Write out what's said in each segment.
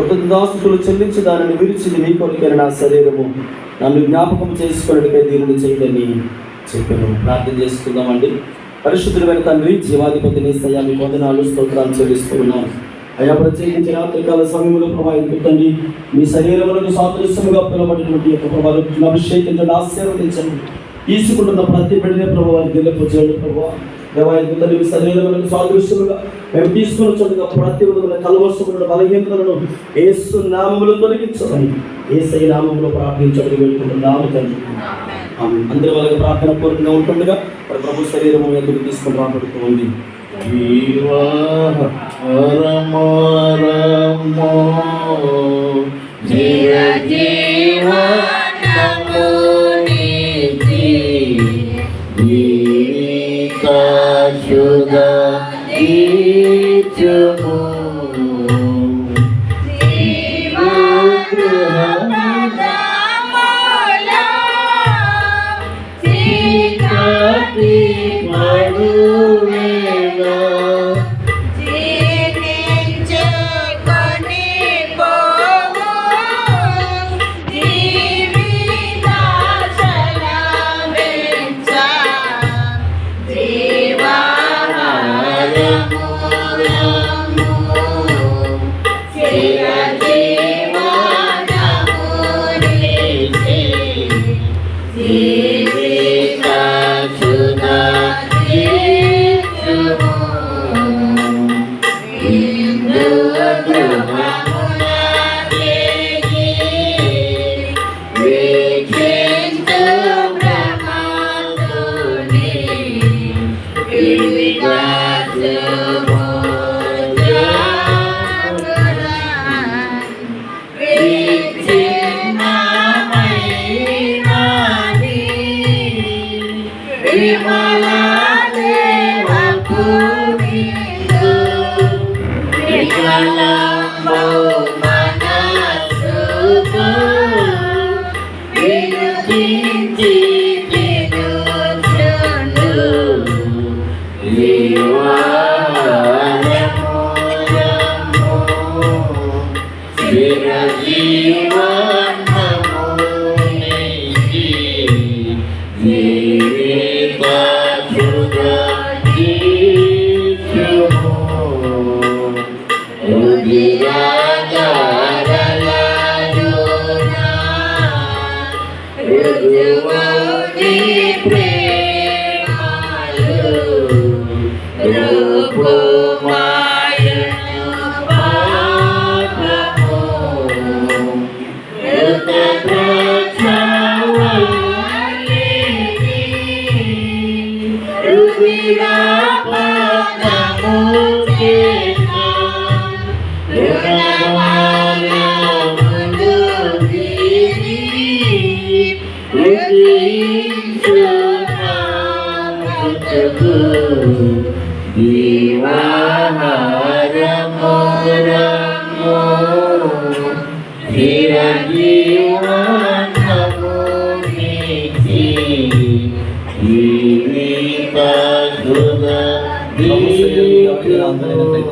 కృతజ్ఞతాస్తుతులు చెల్లించి దానిని విరిచింది మీ కొరికైన నా శరీరము నన్ను జ్ఞాపకం చేసుకున్నట్టుగా దీనిని చేయదని చెప్పాను. ప్రార్థన చేసుకుందామండి. పరిశుద్ధుడైన తండ్రి, జీవాధిపతి యేసయ్యా, మీ వందనాలు స్తోత్రాలు చెల్లిస్తూ ఉన్నాను. అయా, ప్రత్యేకించి రాత్రికాల సమయంలో ప్రభా తండ్రి మీ శరీరములకు సాదృశ్యముగా పిలవబడినటువంటి యొక్క ప్రభావం అభిషేకించండి, ఆశీర్వదించండి. తీసుకుంటున్న ప్రతి బిడ్డనే ప్రభావ గెలుపొచ్చాడు ప్రభావ దేవాయకులు మీ శరీరములకు సాదృశ్యముగా మేము తీసుకుని చూడగా ప్రతి విధమైన కలవసములను బలహీనతలను యేసు నామములో తొలగించమని యేసయ్య నామములో ప్రార్థించడం వేడుకుంటున్నాము తండ్రి. అందరి వాళ్ళకి ప్రార్థన పూర్వకంగా ఉంటుండగా ప్రభు శరీరము ఎదురు తీసుకుని రాబడుతుంది.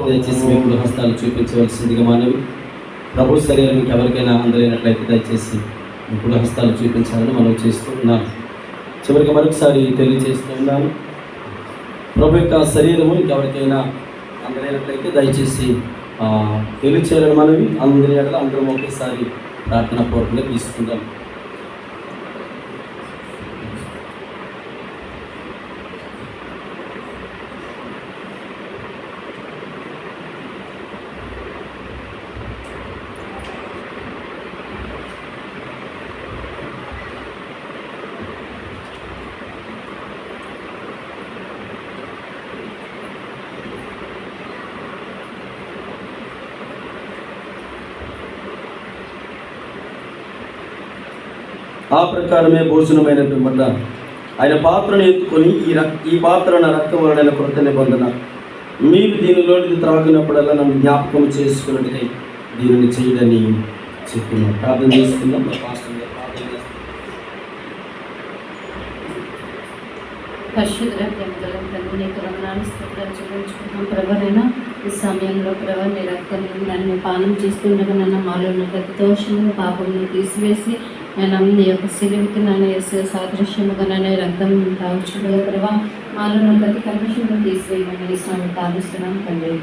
దయచేసి మీ కుడి హస్తాలు చూపించవలసిందిగా మనవి. ప్రభు శరీరం మీకు ఎవరికైనా అందరైనట్లయితే దయచేసి మీ కుడి హస్తాలు చూపించాలని మనం చేస్తూ ఉన్నాను. చివరికి మరొకసారి తెలియజేస్తూ ఉన్నాను, ప్రభు యొక్క శరీరము మీకు ఎవరికైనా అందరైనట్లయితే దయచేసి తెలియచేయాలని మనవి. అందరం ఒకేసారి ప్రార్థన పూర్వకంగా తీసుకుందాం. ఆ ప్రకారమే భోజనమైన పిమ్మట ఆయన పాత్రను ఎత్తుకొని ఈ పాత్ర నా రక్తం వలన కృత నిబంధన, మీరు దీనిలోనిది త్రాగినప్పుడల్లా నన్ను జ్ఞాపకం చేసుకున్నట్టుగా దీనిని చేయడని చెప్తున్నాం. ప్రార్థన చేసుకుందాం. పరిశుద్ధ తండ్రి నీకు వందనాలు స్తోత్రాలు చెల్లించుకుంటాం. ప్రభువైనా ఈ సమయంలో ప్రభా నీ రక్తం నన్ను పానం చేస్తుండగా నన్ను మాలో ఉన్న ప్రతి దోషము పాపమును తీసివేసి నేను నీ యొక్క సిలువుకి నన్ను వేసే సాదృశ్యముగా నన్ను రక్తం తాగుచుండగా ప్రభా మాలో ఉన్న ప్రతి కల్మషమును తీసివేయమని ఈ స్వామి ప్రార్థిస్తున్నాం తండ్రి.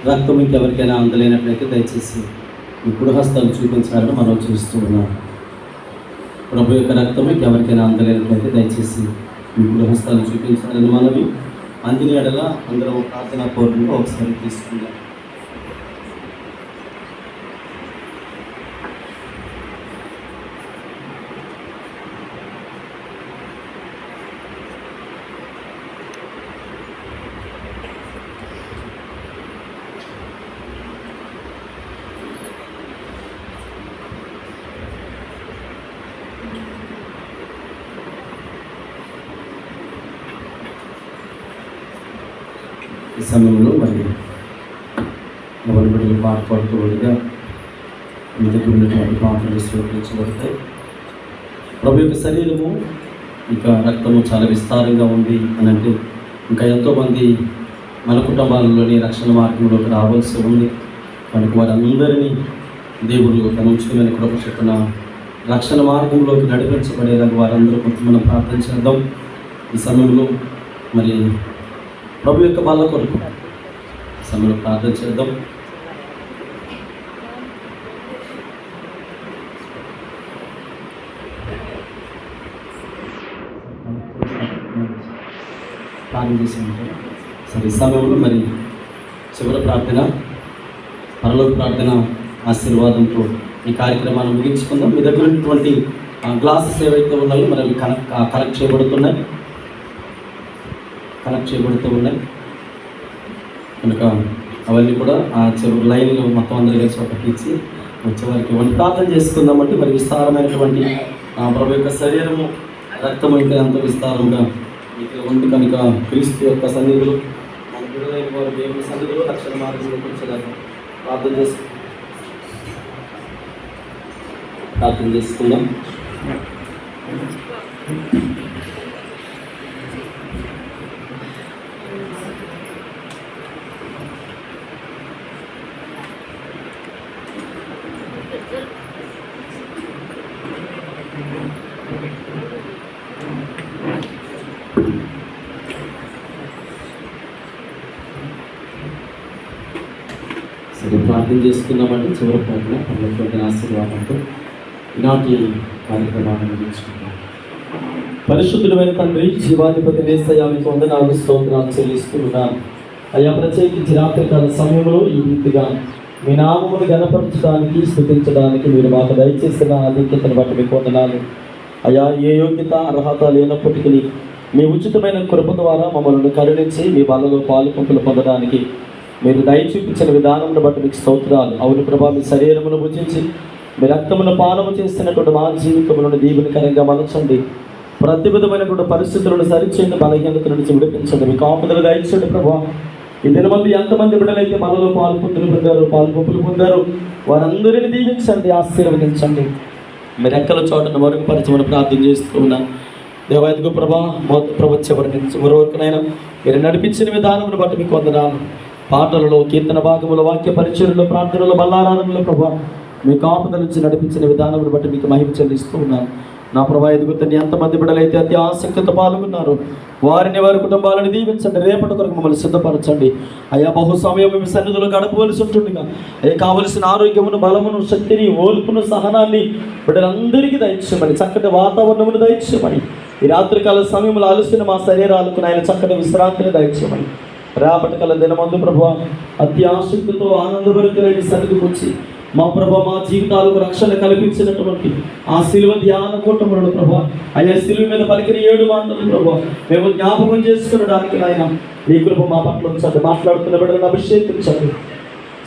రక్తం ఇంకెవరికైనా అందలేనట్లయితే దయచేసి ఇప్పుడు హస్తాలు చూపించాలని మనం చూస్తూ ఉన్నాం. ప్రభు యొక్క రక్తం ఇంకెవరికైనా అందలేనట్లయితే దయచేసి ఇప్పుడు హస్తాలు చూపించాలని మనవి. అందిన ఎడల అందరం ప్రార్థనా పూర్వకంగా ఒకసారి తీసుకుందాం. ఈ సమయంలో మరి ఎవరి బిడ్డలు పాటపాడుతూ ఉండగా ముందుకు ఉన్నటువంటి పాటలు స్వీకరించబడతాయి. ప్రభు యొక్క శరీరము ఇంకా రక్తము చాలా విస్తారంగా ఉంది అని అంటే ఇంకా ఎంతోమంది మన కుటుంబాలలోని రక్షణ మార్గంలోకి రావాల్సి ఉంది. కనుక వారందరినీ దేవుడు తన ఉంచుకుని కృప చొప్పున రక్షణ మార్గంలోకి నడిపించబడేలాగా వారందరూ కొంత మనం ప్రార్థన చేద్దాం. ఈ సమయంలో మరి ప్రభు యొక్క బల్ల కొరకు సమయంలో ప్రార్థన చేద్దాం. ప్రార్థన చేసి ఉంటారు. సరే, ఈ సమయంలో మరి చివరి ప్రార్థన, పరలోక ప్రార్థన ఆశీర్వాదంతో ఈ కార్యక్రమాన్ని ముగించుకుందాం. మీ దగ్గర ఉన్నటువంటి గ్లాసెస్ ఏవైతే ఉన్నాయో మరి అవి కనెక్ట్ చేయబడుతూ ఉన్నాయి కనుక అవన్నీ కూడా ఆ చివరి లైన్లో మొత్తం అందరూ కలిసి ఒకటి ఇచ్చి వచ్చేవారికి ఇవన్నీ ప్రార్థన చేసుకుందామంటే మరి విస్తారమైనటువంటి ప్రభు యొక్క శరీరము రక్తం అయితే అంత విస్తారంగా ఇక్కడ ఉంది కనుక క్రీస్తు యొక్క సన్నిధులు మన బిడ్డలైన వారు దేవుని సన్నిధిలో రక్షణ మార్గంలో కూర్చోలేక ప్రార్థన చేసుకుందాం. సరే, ప్రార్థన చేసుకుందామంటే చివరి ప్రార్థన పరలోకమైన ఆశీర్వాదంతో ఈనాటి కార్యక్రమాన్ని ముగించుకుందాం. పరిశుద్ధుడైన తండ్రి, జీవాధిపతి యేసయ్యా, మీకు వందనాలు స్తోత్రాలు చెల్లిస్తున్నాను. అయ్యా, ప్రత్యేకించి రాత్రికాల సమయంలో ఈ రీతిగా మీ నామమును గణపరచడానికి, స్తుతించడానికి మీరు మాకు దయచేసిన ఆధిక్యతను బట్టి మీకు వందనాలు. అయ్యా, ఏ యోగ్యత అర్హత లేనప్పటికీ మీ ఉచితమైన కృప ద్వారా మమ్మల్ని కరుణించి మీ బలలో పాలుపంపులు పొందడానికి మీరు దయ చూపించిన విధానమును బట్టి మీకు స్తోత్రాలు. అవును ప్రభా, మీ శరీరమును భుజించి మీ రక్తమును పానము చేస్తున్నటువంటి మా జీవితములను దీవెనకరంగా మలచండి. ప్రతి విధమైనటువంటి పరిస్థితులను సరిచేయండి, బలహీనత నుంచి విడిపించండి. మీ కాపుదలు దయచేయండి ప్రభా. ఈ దినమంది ఎంతమంది బిడ్డలైతే మనలో పాలుపంపులు పొందారు వారందరినీ దీవించండి, ఆశీర్వదించండి. మీ రెక్కల చోటను మరుగుపరచమని ప్రార్థన చేస్తూ ఉన్నాను. దేవాయతకు ప్రభా, చివరి వరకునైనా మీరు నడిపించిన విధానమును బట్టి మీకు వందనాలు. పాటలలో, కీర్తన భాగముల, వాక్య పరిచయంలో, ప్రార్థనలో, బల్లారాధనలో ప్రభా మీ కాపుదల నుంచి నడిపించిన విధానమును బట్టి మీకు మహిమ చెల్లిస్తూ ఉన్నాను. నా ప్రభా, ఎదుగుతుంది ఎంతమంది బిడ్డలైతే అతి ఆసక్తితో పాల్గొన్నారు వారిని, వారి కుటుంబాలను దీవించండి. రేపటి కొరకు మమ్మల్ని సిద్ధపరచండి. అయ్యా, బహు సమయం మీ సన్నిధిలో గడపవలసి ఉంటుండగా అయ్యా, కావలసిన ఆరోగ్యమును, బలమును, శక్తిని, ఓర్పును, సహనాన్ని బిడ్డలందరికీ దయచేయమని, చక్కటి వాతావరణమును దయచేయమని, ఈ రాత్రికాల సమయంలో అలసిన మా శరీరాలకు నాయన చక్కటి విశ్రాంతిని దయచేయమని, రేపటి కల దినమందు ప్రభు అతి ఆసక్తితో ఆనందభరితులైన సన్నిధికి వచ్చి మా ప్రభు మా జీవితాలకు రక్షణ కల్పించినటువంటి ఆ శిలువ ధ్యాన కూటములను ప్రభు, అయ్యా శిలువ మీద పలికిన 7 మాటలు ప్రభు మేము జ్ఞాపకం చేసుకునడానికి నాయన మీ కృప మా పట్ల ఉంచండి. మాట్లాడుతున్న బిడ్డలను అభిషేకించండి,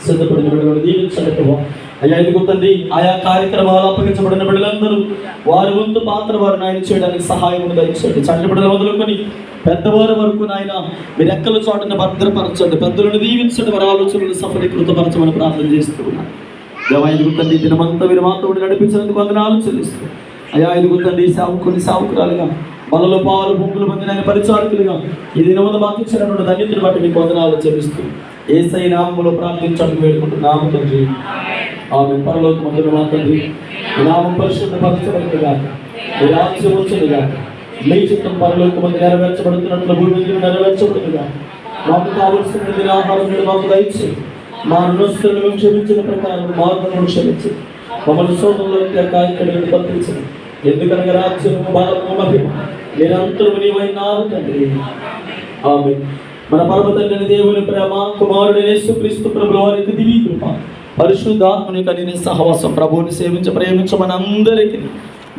సిద్ధపడిన బిడ్డలను దీవించండి ప్రభు. అయ్యా, ఎదుగుతుంది ఆయా కార్యక్రమాలు అప్పగించబడిన బిడ్డలందరూ వారి వంతు పాత్ర వారు నాయన చేయడానికి సహాయం దయచేయండి. చంటి బిడ్డలు మొదలుకొని పెద్దవారి వరకు నాయన మీరు ఎక్కల చోటను భద్రపరచండి. పెద్దలను దీవించండి, వారి ఆలోచనలు సఫలీకృతపరచమని ప్రార్థన చేస్తూ ఉన్నాను. దేవా, ఎదుగుతుంది దినమంతా మీరు మాతో నడిపించినందుకు వందనాలు చెల్లిస్తూ అయ్యా, ఎదుగుతుంది సావుకురాలుగా బలలో పాలు భూములు పొందిన పరిచారకులుగా ఈ దినమంతా మాకు ఇచ్చినటువంటి ధన్యతను బట్టి మీకు వందనాలు చెల్లిస్తూ యేసయ్య నామములో ప్రార్థించడానికి వేడుకుంటున్నాము తండ్రి. ఆమె పరలోకమందున మా తండ్రి, మీ నామం పరిశుద్ధపరచబడునుగా, మీ రాజ్యం వచ్చునుగా, మీ చిత్తం పరలోకమందు నెరవేర్చబడుతున్నట్లు భూమి మీద నెరవేర్చబడునుగా. మాకు కావలసిన ఆహారం మాకు దయచేసి మా రుణస్తులను మేము క్షమించిన ప్రకారం మార్గములను క్షమించి మమ్మల్ని శోధనలో ఇక్కడ పంపించండి. ఎందుకనగా రాజ్యము, బలము, మహిమ నిరంతరము నీవైనావు తండ్రి. ఆమేన్. మన పరమ తండ్రి దేవుని ప్రేమ, కుమారుడైన యేసుక్రీస్తు ప్రభువు వారి దివ్య కృప, పరిశుద్ధాత్మని కలిగిన సహవాసం ప్రభువుని ప్రేమించ మనందరికీ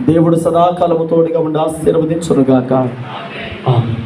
దేవుడు సదాకాలము తోడుగా ఉండి ఆశీర్వదించునుగాక. ఆమేన్.